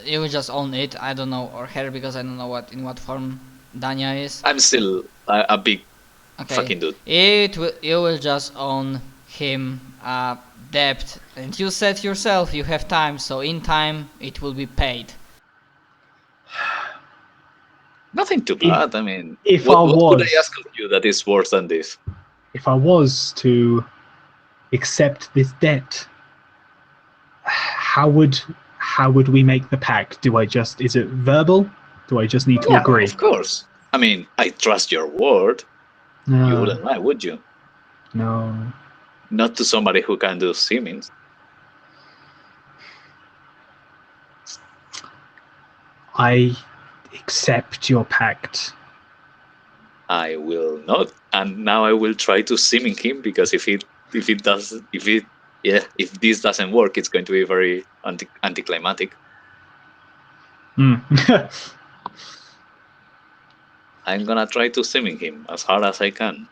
You will just own it. I don't know, or her, because I don't know in what form Dania is. I'm still a big fucking dude. You will just own him debt, and you said yourself you have time, so in time it will be paid. Nothing too bad. I mean, if what I could was- I ask of you that is worse than this? If I was to accept this debt, how would we make the pact? Is it verbal? Do I just need to agree? Of course. I mean, I trust your word. You wouldn't lie, would you? No. Not to somebody who can do seemings. I accept your pact. I will not, and now I will try to seeming him, because if this doesn't work, it's going to be very anticlimactic. I'm gonna try to seeming him as hard as I can,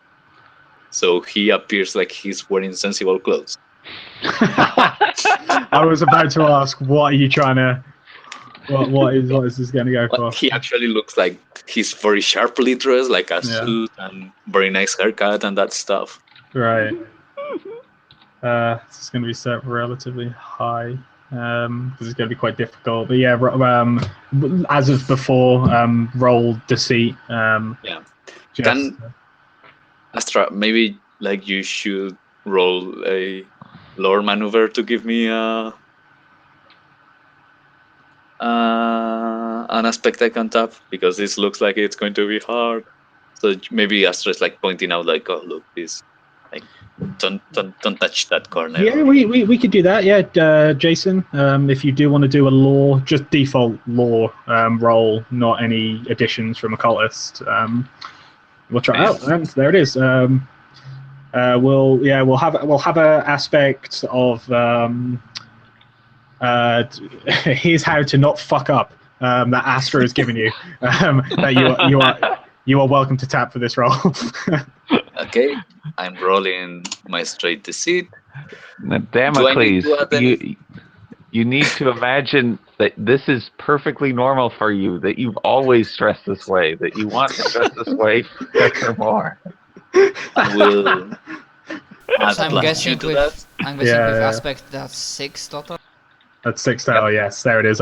so he appears like he's wearing sensible clothes. I was about to ask, what are you trying to? What is this going to go for? He actually looks like he's very sharply dressed, like a suit and very nice haircut and that stuff. Right. This is going to be set relatively high because it's going to be quite difficult. But yeah, as of before, roll deceit. Can Astra, maybe like you should roll a lore maneuver to give me an aspect I can tap, because this looks like it's going to be hard. So maybe Astra is like pointing out, like, oh look, this, like, don't touch that corner. Yeah, we could do that. Yeah, Jason, if you do want to do a lore, just default lore roll, not any additions from occultist. We'll try it out. And there it is. We'll have a aspect of here's how to not fuck up that Astra has given you. That you are welcome to tap for this roll. Okay, I'm rolling my straight deceit. Now, Damocles, you need to imagine that this is perfectly normal for you, that you've always dressed this way, that you want to dress this way or more. I will. So I'm guessing with aspect that's 6 total. That's 6 total. Yes, there it is.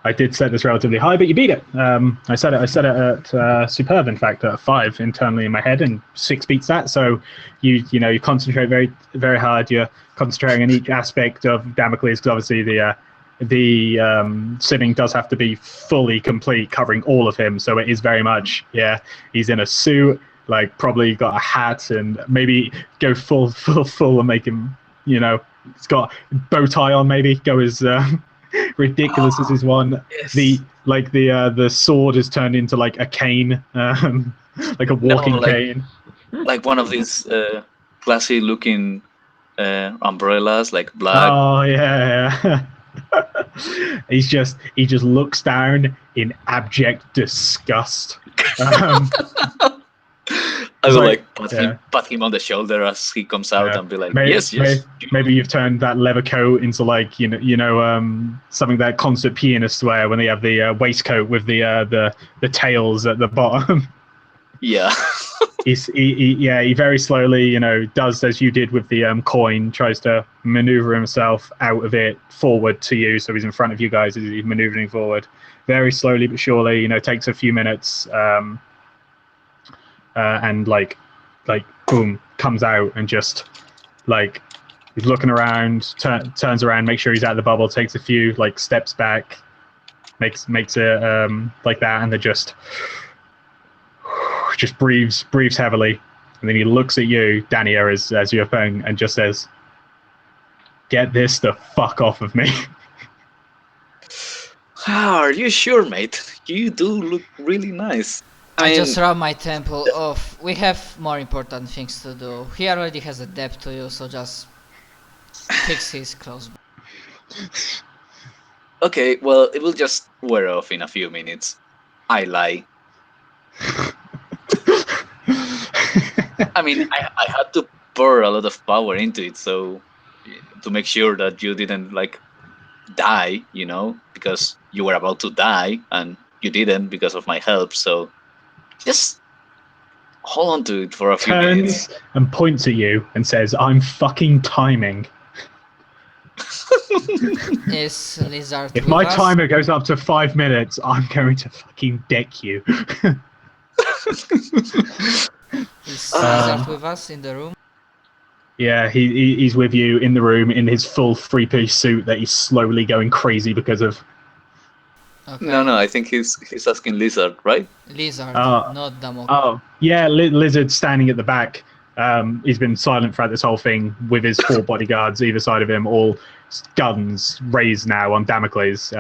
I did set this relatively high, but you beat it. I set it at superb. In fact, at 5 internally in my head, and 6 beats that. So you concentrate very very hard. You're concentrating on each aspect of Damocles, because obviously the sitting does have to be fully complete, covering all of him. So it is very much he's in a suit, like probably got a hat, and maybe go full and make him he's got a bow tie on, maybe go as ridiculous as his one. Yes. The sword is turned into like a cane, like a walking cane, like one of these classy looking umbrellas, like black. Oh yeah. He just looks down in abject disgust. I will like pat him on the shoulder as he comes out and be like, yes. Maybe you've turned that leather coat into like something that concert pianists wear when they have the waistcoat with the tails at the bottom. Yeah. He very slowly does as you did with the coin, tries to maneuver himself out of it forward to you, so he's in front of you guys as he's maneuvering forward, very slowly but surely. Takes a few minutes. And like boom, comes out and just like he's looking around, turns around, makes sure he's out of the bubble, takes a few like steps back, makes it like that, and then just breathes heavily, and then he looks at you, Dania, as your phone, and just says, "Get this the fuck off of me." Are you sure, mate? You do look really nice. I just rub my temple off. We have more important things to do. He already has a debt to you, so just fix his clothes. Okay, well, it will just wear off in a few minutes. I lie. I mean, I had to pour a lot of power into it, so to make sure that you didn't like die, because you were about to die and you didn't because of my help. So just hold on to it for a few minutes. Turns and points at you and says, "I'm fucking timing. Is Lizard If with my us? timer goes up to 5 minutes, I'm going to fucking deck you." Is Lizard with us in the room? Yeah, he's with you in the room in his full three-piece suit that he's slowly going crazy because of. Okay. No, I think he's asking Lizard, right? Lizard, not Damocles. Oh, yeah, Lizard standing at the back. He's been silent throughout this whole thing with his 4 bodyguards either side of him, all guns raised now on Damocles,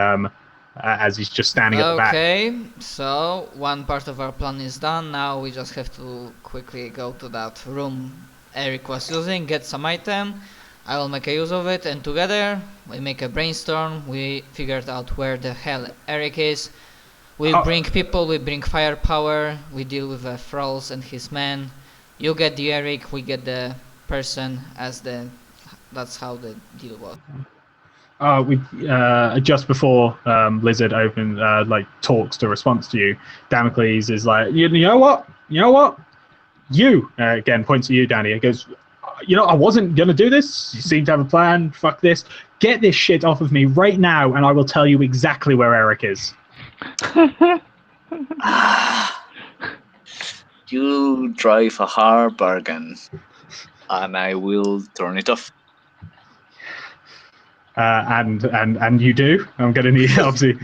as he's just standing at the back. Okay, so one part of our plan is done. Now we just have to quickly go to that room Eric was using, get some item. I will make a use of it, and together we make a brainstorm. We figured out where the hell Eric is. We bring people, we bring firepower, we deal with the thralls and his men. You get the Eric, we get the person as the. That's how the deal was. We just before Lizard talks to response to you, Damocles is like, you know what? You again points to you, Danny. He goes, I wasn't gonna do this. You seem to have a plan. Fuck this. Get this shit off of me right now, and I will tell you exactly where Eric is. You drive a hard bargain, and I will turn it off. And you do. I'm gonna need, obviously,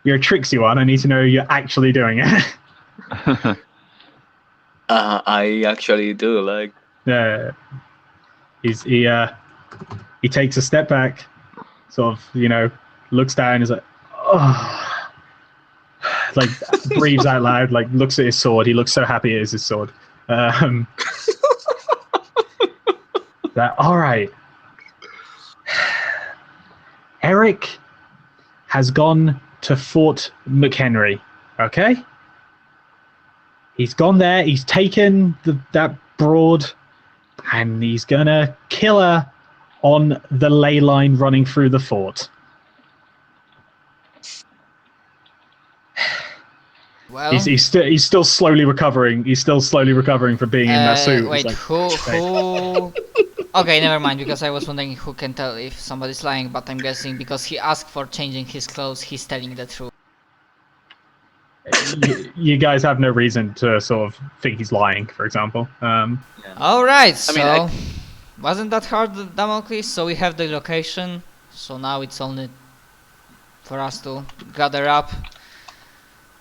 you're a tricksy one. I need to know you're actually doing it. I actually do. Like, he takes a step back, sort of, looks down, is like, oh, like breathes out loud, like looks at his sword. He looks so happy it is his sword. All right. Eric has gone to Fort McHenry, okay? He's gone there, he's taken that broad, and he's gonna kill her on the ley line running through the fort. Well, he's still slowly recovering. He's still slowly recovering from being in that suit. Wait, who? Okay, never mind, because I was wondering who can tell if somebody's lying, but I'm guessing because he asked for changing his clothes, he's telling the truth. You guys have no reason to sort of think he's lying, for example. Alright, so wasn't that hard, Damocles? So we have the location, so now it's only for us to gather up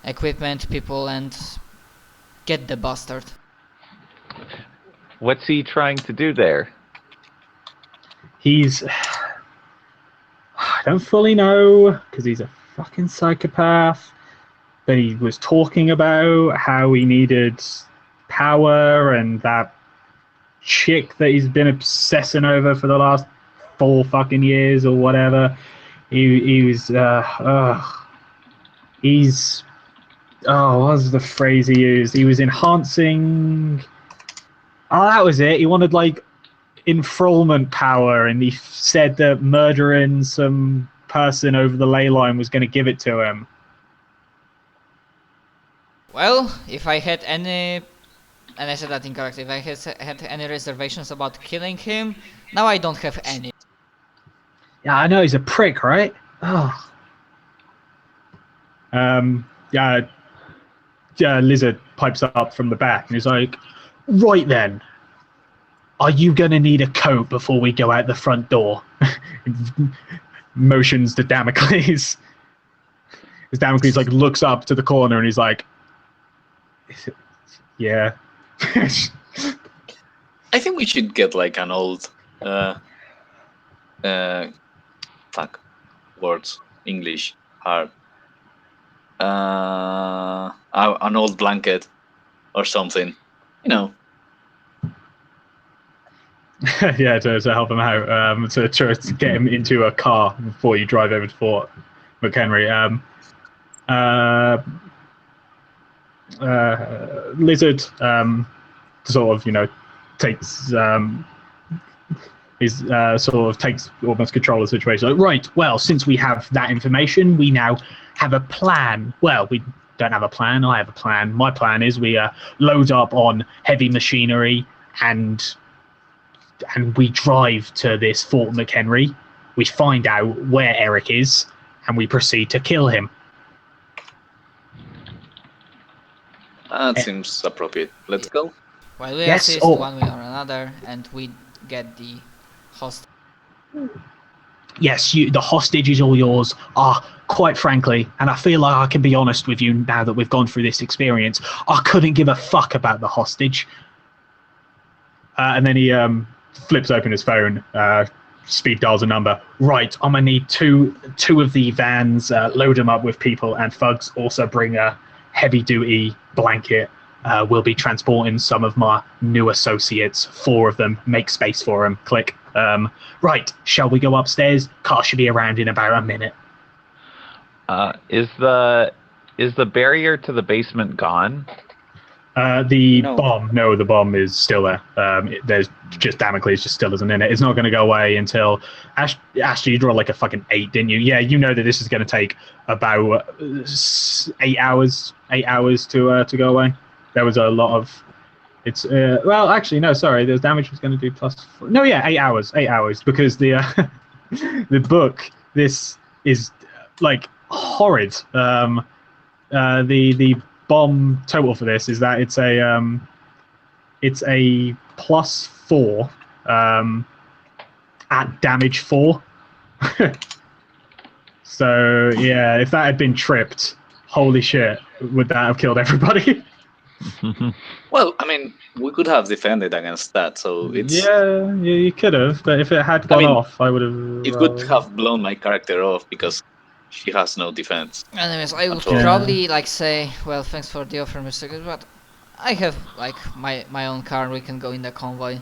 equipment, people, and get the bastard. What's he trying to do there? I don't fully know, because he's a fucking psychopath. But he was talking about how he needed power and that chick that he's been obsessing over for the last 4 fucking years or whatever. What was the phrase he used? He was enhancing. Oh, that was it. He wanted like enthrallment power, and he said that murdering some person over the ley line was going to give it to him. Well, if I had any, and I said that incorrectly, if I had any reservations about killing him, now I don't have any. Yeah, I know, he's a prick, right? Oh. Lizard pipes up from the back and he's like, right then, are you going to need a coat before we go out the front door? Motions to Damocles. As Damocles like looks up to the corner and he's like, yeah. I think we should get like an old words, English, hard. An old blanket or something, Yeah, to help him out, to try to get him into a car before you drive over to Fort McHenry. Lizard sort of, takes He's sort of takes almost control of the situation. Like, right, well, since we have that information, we now have a plan. Well, we don't have a plan. I have a plan. My plan is we load up on heavy machinery and we drive to this Fort McHenry. We find out where Eric is, and we proceed to kill him. That seems appropriate. Let's go. While we Yes, assist one way or another, and we get the hostage. Yes, the hostage is all yours. Quite frankly, and I feel like I can be honest with you now that we've gone through this experience, I couldn't give a fuck about the hostage. And then he flips open his phone, speed dials a number. Right, I'm gonna need two of the vans, load them up with people, and FUDGE also bring a heavy-duty blanket. We'll be transporting some of my new associates, 4 of them. Make space for them. Click. Right, shall we go upstairs? Car should be around in about a minute. Is the barrier to the basement gone? The No. bomb. No, the bomb is still there. There's just Damocles just still isn't in it. It's not going to go away until Ashley, you draw like a fucking 8, didn't you? Yeah, you know that this is going to take about 8 hours. 8 hours to go away. There was a lot of. It's well, actually, no, sorry. There's damage was going to do +4. No, yeah, 8 hours. 8 hours because the the book. This is like horrid. The bomb total for this is that it's a +4 at damage 4. So yeah, if that had been tripped, holy shit, would that have killed everybody? Well, I mean, we could have defended against that, so it's. Yeah, you could have, but if it had gone off, I would have. It could have blown my character off because she has no defense. Anyways, I would Yeah. probably like say, well, thanks for the offer, Mr. Good, but I have like my own car. We can go in the convoy.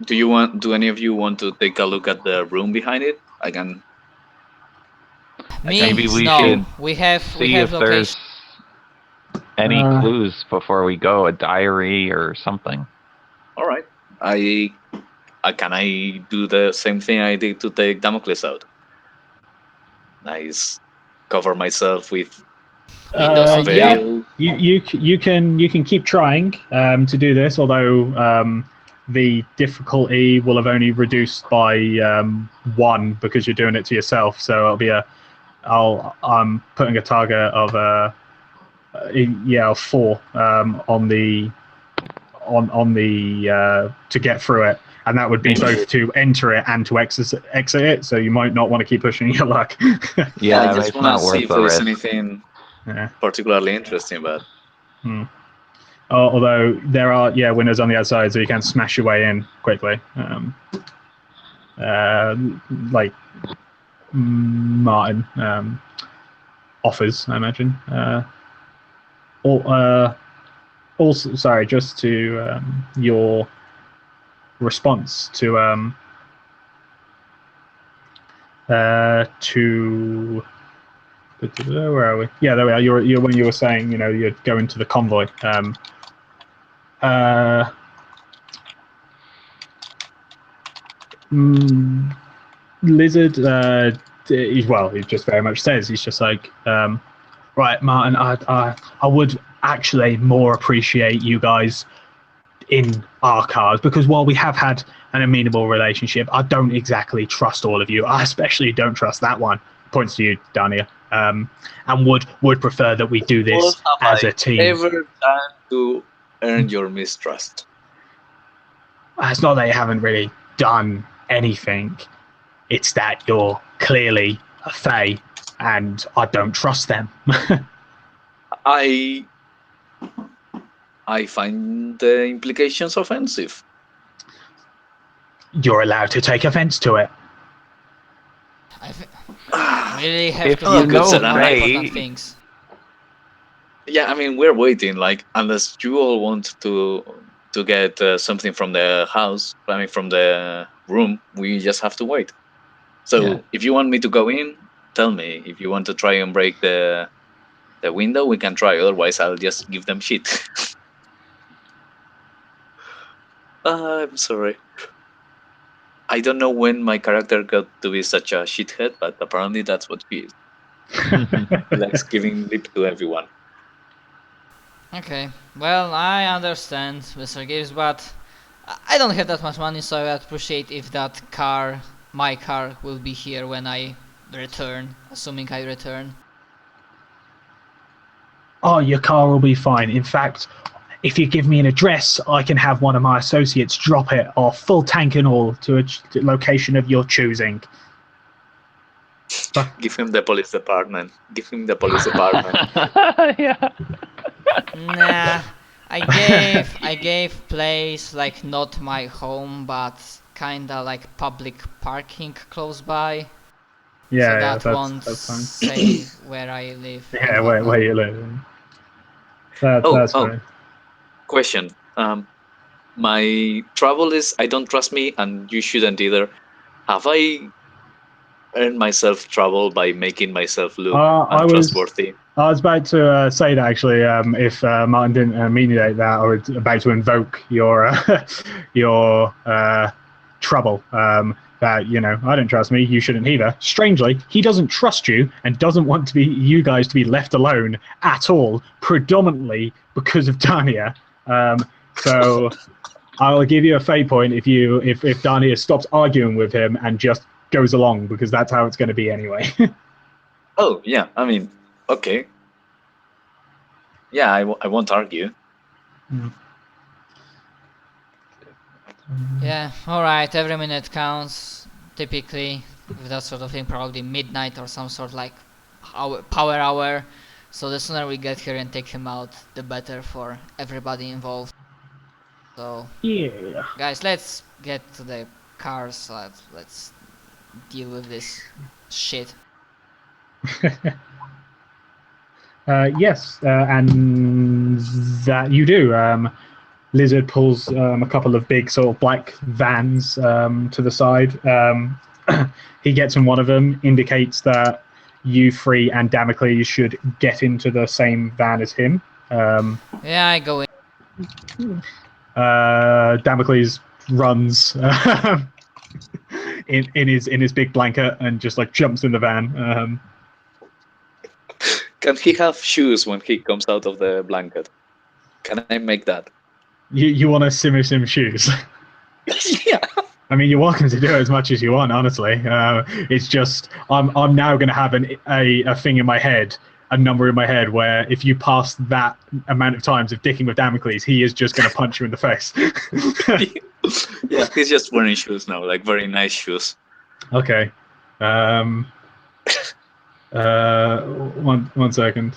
Do any of you want to take a look at the room behind it? I can. Me? Maybe we no. should We have if location. there's any clues before we go, a diary or something. All right. Can I do the same thing I did to take Damocles out? Nice. Cover myself with Windows on yeah. veil. You can keep trying to do this, although the difficulty will have only reduced by 1 because you're doing it to yourself. So it'll be I'm putting a target of 4 on the to get through it, and that would be both to enter it and to exit it. So you might not want to keep pushing your luck. Yeah, I just it's want not to see worth if the there's risk. anything Yeah. particularly interesting about. Although there are windows on the outside, so you can smash your way in quickly. Like Martin offers, I imagine. Also, sorry, just to your response to where are we? Yeah, there we are. You're when you were saying, you're going to the convoy. Lizard, he just very much says, he's just like, right, Martin, I would actually more appreciate you guys in our cars, because while we have had an amenable relationship, I don't exactly trust all of you. I especially don't trust that one. Points to you, Donoghue. And would prefer that we do this as a team. Ever done to earn your mistrust? It's not that you haven't really done anything. It's that you're clearly a Fae, and I don't trust them. I find the implications offensive. You're allowed to take offense to it. I really have If to you focus know on more Fae- important things. Yeah, I mean, we're waiting. Like, unless you all want to get something from the house, from the room, we just have to wait. So, if you want me to go in, tell me. If you want to try and break the window, we can try. Otherwise, I'll just give them shit. I'm sorry. I don't know when my character got to be such a shithead, but apparently that's what he is. He likes giving lip to everyone. Okay, well, I understand, Mr. Gibbs, but I don't have that much money, so I would appreciate if that car, my car, will be here when I return, assuming I return. Oh, your car will be fine. In fact, if you give me an address, I can have one of my associates drop it off, full tank and all, to a location of your choosing. Give him the police department. Give him the police department. Yeah. Nah, I gave place like not my home, but kinda like public parking close by. Yeah, So that won't that's fine. say where I live. Yeah, where you live. That's fine. Question. My trouble is I don't trust me, and you shouldn't either. Have I earned myself trouble by making myself look untrustworthy? I was about to say that actually. If Martin didn't mediate that, I was about to invoke your your trouble. That I don't trust me. You shouldn't either. Strangely, he doesn't trust you and doesn't want you guys to be left alone at all. Predominantly because of Dania. So I'll give you a fate point if Dania stops arguing with him and just goes along, because that's how it's going to be anyway. Oh yeah, I mean, okay. Yeah, I won't argue. Yeah, alright, every minute counts. Typically, with that sort of thing, probably midnight or some sort like power hour. So the sooner we get here and take him out, the better for everybody involved. So, yeah. Guys, let's get to the cars. Let's deal with this shit. Yes, and that you do. Lizard pulls a couple of big sort of black vans to the side. He gets in one of them, indicates that you three and Damocles should get into the same van as him. Yeah, I go in. Damocles runs in his big blanket and just like jumps in the van. Can he have shoes when he comes out of the blanket? Can I make that? You want to sim shoes? Yeah. I mean, you're welcome to do it as much as you want. Honestly, it's just I'm now going to have a thing in my head, a number in my head, where if you pass that amount of times of dicking with Damocles, he is just going to punch you in the face. Yeah, he's just wearing shoes now, like very nice shoes. Okay. One second.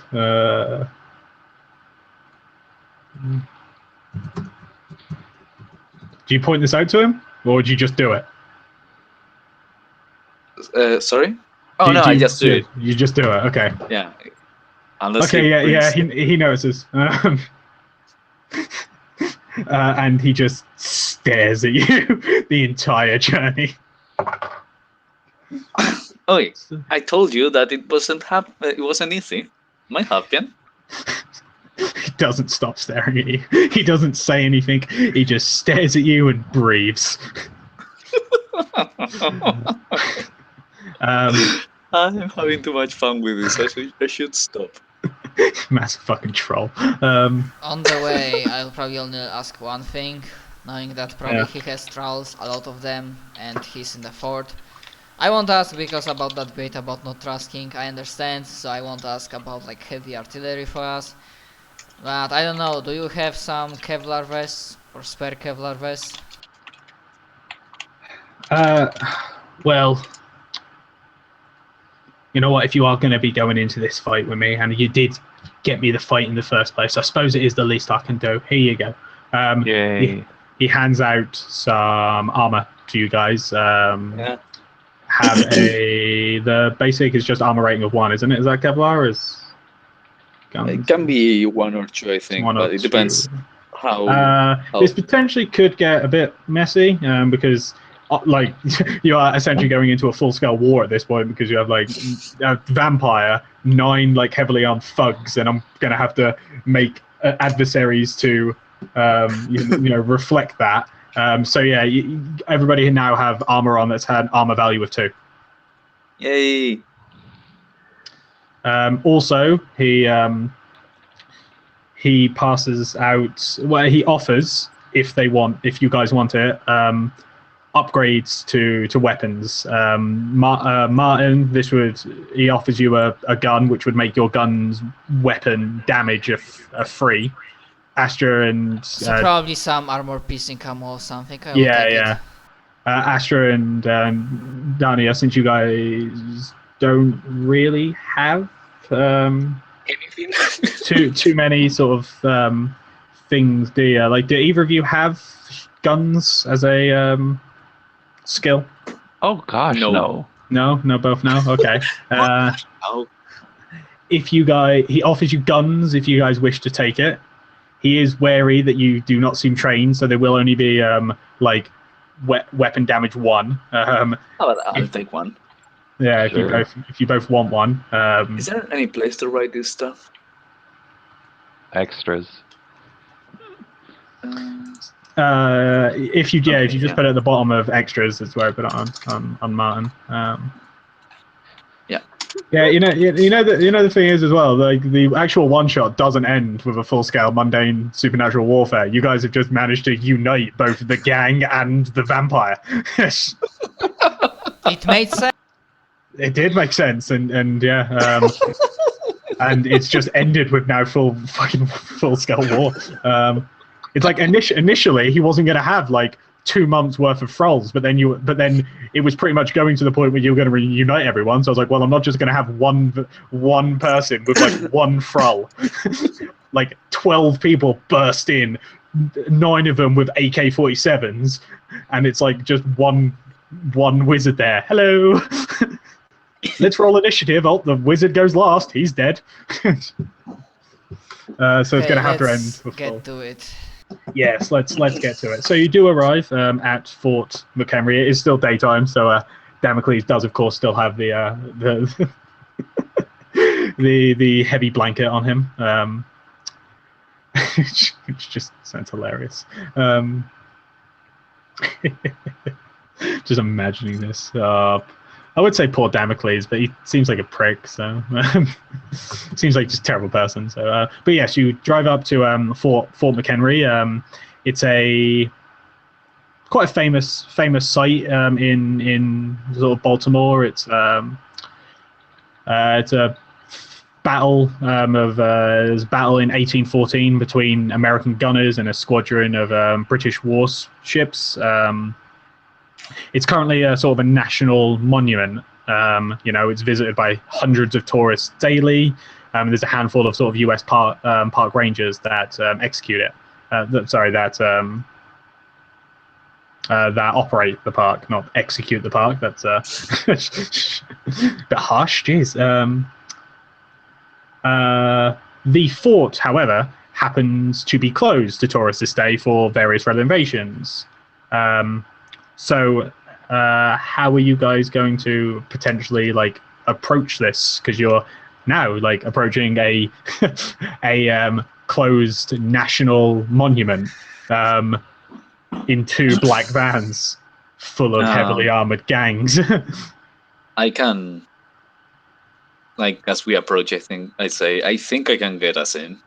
Do you point this out to him, or would you just do it? Sorry? Oh, no, I just do it. You just do it, okay. Yeah. He notices. And he just stares at you the entire journey. Oh, I told you that it wasn't easy. Might happen. He doesn't stop staring at you. He doesn't say anything. He just stares at you and breathes. I'm having too much fun with this. I should stop. Massive fucking troll. On the way, I'll probably only ask one thing, knowing that probably he has trolls, a lot of them, and he's in the fort. I won't ask because about that bit about not trusting, I understand, so I won't ask about like heavy artillery for us. But I don't know, do you have some Kevlar vests or spare Kevlar vests? Well, you know what, if you are going to be going into this fight with me, and you did get me the fight in the first place, I suppose it is the least I can do. Here you go. Yay. He hands out some armor to you guys. Yeah. The basic is just armor rating of 1, isn't it? Is that Kevlar? It can be 1 or 2, I think, but it depends how. This potentially could get a bit messy because, like, you are essentially going into a full-scale war at this point because you have like a vampire, 9 like heavily armed thugs, and I'm gonna have to make adversaries to, reflect that. So yeah, everybody now have armor on that's had armor value of 2. Yay! Also, he passes out. Well, he offers if you guys want it, upgrades to weapons. Martin, he offers you a gun which would make your gun's weapon damage a free. Astra and So probably some armor piercing ammo or something. I will yeah, take yeah. it. Astra and Dania, since you guys don't really have Anything? too many sort of things, do you? Like, do either of you have guns as a skill? Oh gosh, no. No, both no. Okay. Oh. He offers you guns if you guys wish to take it. He is wary that you do not seem trained, so there will only be like weapon damage 1. I'll take one. Yeah, Sure. if you both want one. Is there any place to write this stuff? Extras. If you just put it at the bottom of extras, that's where I put it on Martin. Yeah, you know the thing is as well, like the actual one shot doesn't end with a full scale mundane supernatural warfare. You guys have just managed to unite both the gang and the vampire. It made sense. It did make sense, and yeah, and it's just ended with now full scale war. It's like initially he wasn't going to have like 2 months worth of thralls, but then it was pretty much going to the point where you were going to reunite everyone. So I was like, well, I'm not just going to have one person with like one thrall. Like 12 people burst in, 9 of them with AK-47s, and it's like just one wizard there. Hello. Let's roll initiative. Oh, the wizard goes last. He's dead. So it's going to have to end. Get to it. Yes, let's get to it. So you do arrive at Fort McHenry. It is still daytime, so Damocles does, of course, still have the the heavy blanket on him, which just sounds hilarious. Just imagining this. I would say poor Damocles, but he seems like a prick, so seems like just a terrible person. So, but yes, you drive up to Fort McHenry. It's quite a famous site in sort of Baltimore. It's a battle there's a battle in 1814 between American gunners and a squadron of British warships. It's currently a sort of a national monument. It's visited by hundreds of tourists daily. There's a handful of sort of U.S. park rangers that execute it. That operate the park, not execute the park. That's a bit harsh. Jeez. The fort, however, happens to be closed to tourists this day for various renovations. So, how are you guys going to potentially like approach this? Because you're now like approaching a closed national monument in 2 black vans full of heavily armored gangs. I can, like, as we approach, I think I think I can get us in.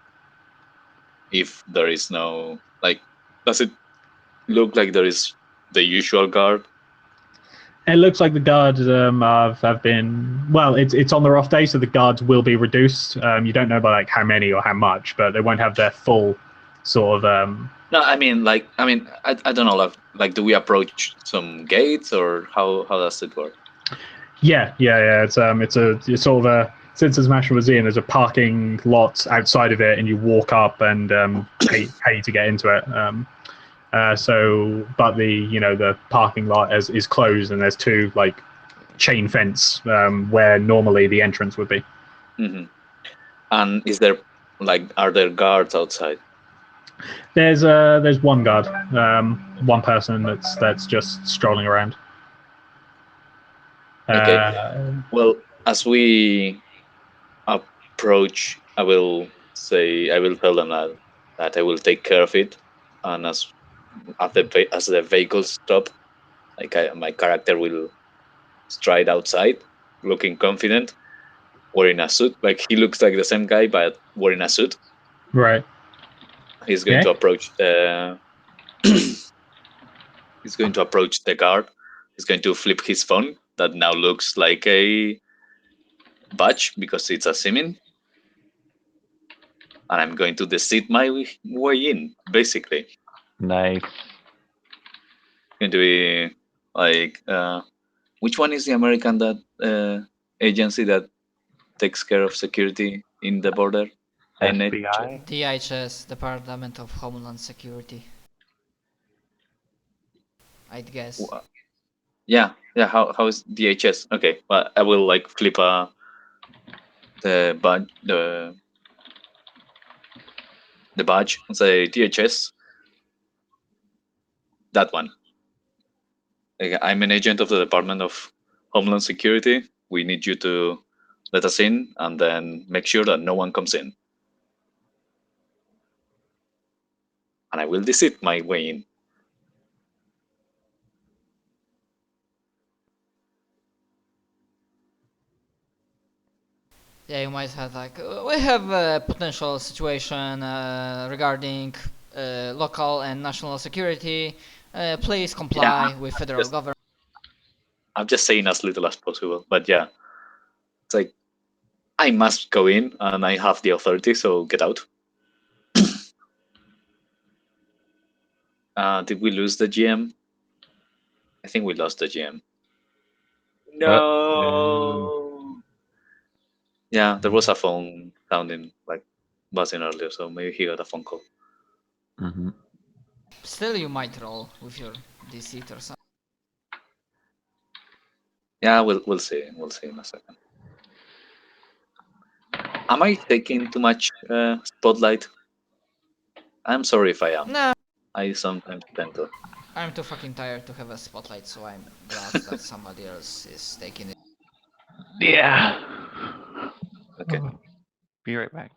If there is no, like, does it look like there is the usual guard? It looks like the guards have been, well, it's on their off day, so the guards will be reduced. You don't know by like how many or how much, but they won't have their full sort of. No, I mean, I don't know, like, do we approach some gates or how does it work? Yeah. It's sort of a, since it's a National Museum, there's a parking lot outside of it, and you walk up and pay to get into it. But the parking lot is closed, and there's 2 like chain fence where normally the entrance would be. Mm-hmm. And is there are there guards outside? There's one guard, one person that's just strolling around. Okay. Well, as we approach, I will tell them that I will take care of it, and as as the vehicles stop, like my character will stride outside, looking confident, wearing a suit. Like he looks like the same guy, but wearing a suit. Right. He's going to approach the. He's going to approach the guard. He's going to flip his phone that now looks like a badge because it's a simin. And I'm going to decide my way in, basically. Nice. Going to be like, which one is the American agency that takes care of security in the border? FBI? DHS, Department of Homeland Security. I'd guess. Yeah. How is DHS? Okay, well, I will like flip the badge and say DHS. That one. Like, I'm an agent of the Department of Homeland Security. We need you to let us in and then make sure that no one comes in. And I will decide my way in. Yeah, you might have like, we have a potential situation regarding local and national security. Please comply with federal government. I'm just saying as little as possible, but yeah, it's like I must go in and I have the authority, so get out. Did we lose the GM? I think we lost the GM. No. Yeah, there was a phone sounding like buzzing earlier, so maybe he got a phone call. Mm-hmm. Still, you might roll with your deceit or something. Yeah, we'll see. We'll see in a second. Am I taking too much spotlight? I'm sorry if I am. Nah, I sometimes tend to. I'm too fucking tired to have a spotlight, so I'm glad that somebody else is taking it. Yeah. Okay. Be right back.